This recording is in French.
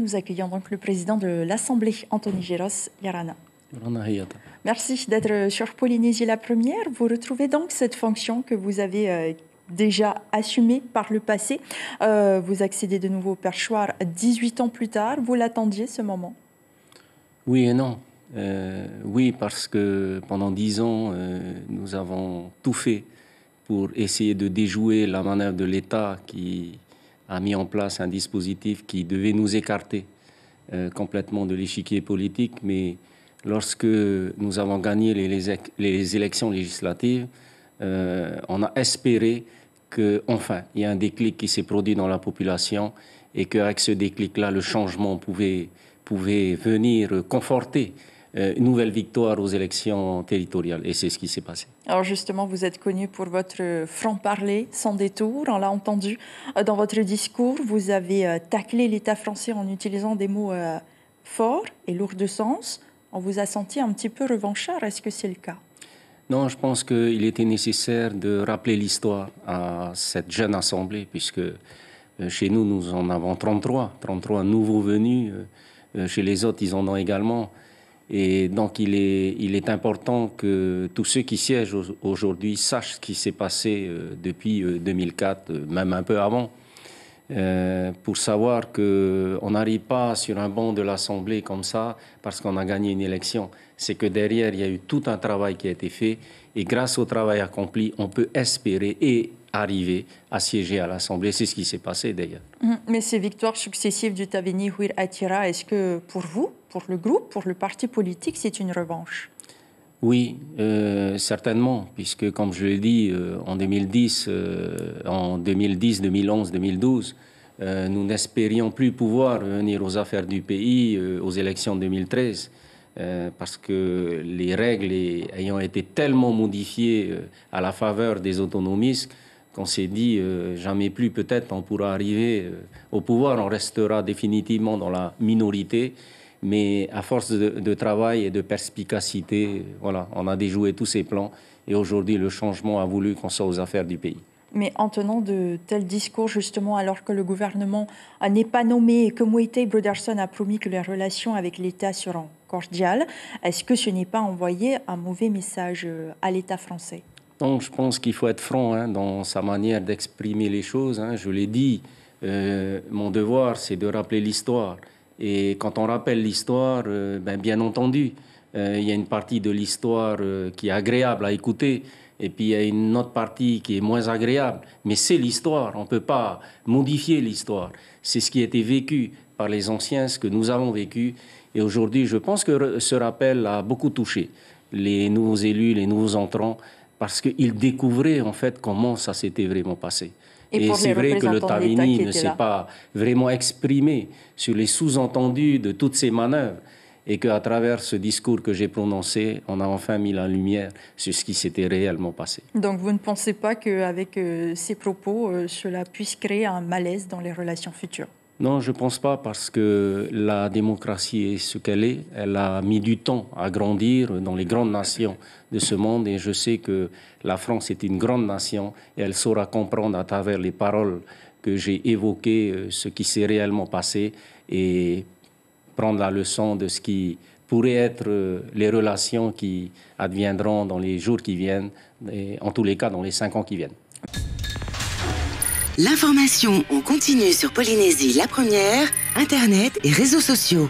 nous accueillons donc le président de l'Assemblée, Anthony Giros Yarana. Merci d'être sur Polynésie la première. Vous retrouvez donc cette fonction que vous avez déjà assumée par le passé. Vous accédez de nouveau au perchoir 18 ans plus tard. Vous l'attendiez ce moment? Oui et non. Oui, parce que pendant 10 ans, nous avons tout fait pour essayer de déjouer la manœuvre de l'État qui a mis en place un dispositif qui devait nous écarter complètement de l'échiquier politique. Mais lorsque nous avons gagné les élections législatives, on a espéré qu'enfin, il y a un déclic qui s'est produit dans la population et qu'avec ce déclic-là, le changement pouvait venir conforter une nouvelle victoire aux élections territoriales. Et c'est ce qui s'est passé. Alors justement, vous êtes connu pour votre franc-parler sans détour. On l'a entendu dans votre discours. Vous avez taclé l'État français en utilisant des mots forts et lourds de sens. On vous a senti un petit peu revanchard. Est-ce que c'est le cas? Non, je pense qu'il était nécessaire de rappeler l'histoire à cette jeune assemblée, puisque chez nous, nous en avons 33 nouveaux venus. Chez les autres, ils en ont également. Et donc, il est important que tous ceux qui siègent aujourd'hui sachent ce qui s'est passé depuis 2004, même un peu avant, pour savoir qu'on n'arrive pas sur un banc de l'Assemblée comme ça parce qu'on a gagné une élection. C'est que derrière, il y a eu tout un travail qui a été fait. Et grâce au travail accompli, on peut espérer et arriver à siéger à l'Assemblée. C'est ce qui s'est passé d'ailleurs. Mais ces victoires successives du Tavini Huir Atira, est-ce que pour vous, pour le groupe, pour le parti politique, c'est une revanche? Oui, certainement, puisque comme je l'ai dit, en 2010, 2011, 2012, nous n'espérions plus pouvoir venir aux affaires du pays aux élections de 2013, parce que les règles ayant été tellement modifiées à la faveur des autonomistes, qu'on s'est dit jamais plus peut-être on pourra arriver au pouvoir, on restera définitivement dans la minorité. Mais à force de travail et de perspicacité, voilà, on a déjoué tous ces plans. Et aujourd'hui, le changement a voulu qu'on soit aux affaires du pays. Mais en tenant de tels discours, justement, alors que le gouvernement n'est pas nommé et que Moïse Broderson a promis que les relations avec l'État seront cordiales, est-ce que ce n'est pas envoyer un mauvais message à l'État français? Donc, je pense qu'il faut être franc dans sa manière d'exprimer les choses. Je l'ai dit, mon devoir, c'est de rappeler l'histoire. Et quand on rappelle l'histoire, bien entendu, il y a une partie de l'histoire qui est agréable à écouter, et puis il y a une autre partie qui est moins agréable. Mais c'est l'histoire, on ne peut pas modifier l'histoire. C'est ce qui a été vécu par les anciens, ce que nous avons vécu. Et aujourd'hui, je pense que ce rappel a beaucoup touché les nouveaux élus, les nouveaux entrants, parce qu'ils découvraient en fait comment ça s'était vraiment passé. Et c'est vrai que le Tavini ne s'est pas vraiment exprimé sur les sous-entendus de toutes ces manœuvres et qu'à travers ce discours que j'ai prononcé, on a enfin mis la lumière sur ce qui s'était réellement passé. Donc vous ne pensez pas qu'avec ces propos, cela puisse créer un malaise dans les relations futures? Non, je ne pense pas, parce que la démocratie est ce qu'elle est. Elle a mis du temps à grandir dans les grandes nations de ce monde, et je sais que la France est une grande nation et elle saura comprendre à travers les paroles que j'ai évoquées ce qui s'est réellement passé et prendre la leçon de ce qui pourrait être les relations qui adviendront dans les jours qui viennent, et en tous les cas dans les 5 ans qui viennent. L'information en continu sur Polynésie la première, Internet et réseaux sociaux.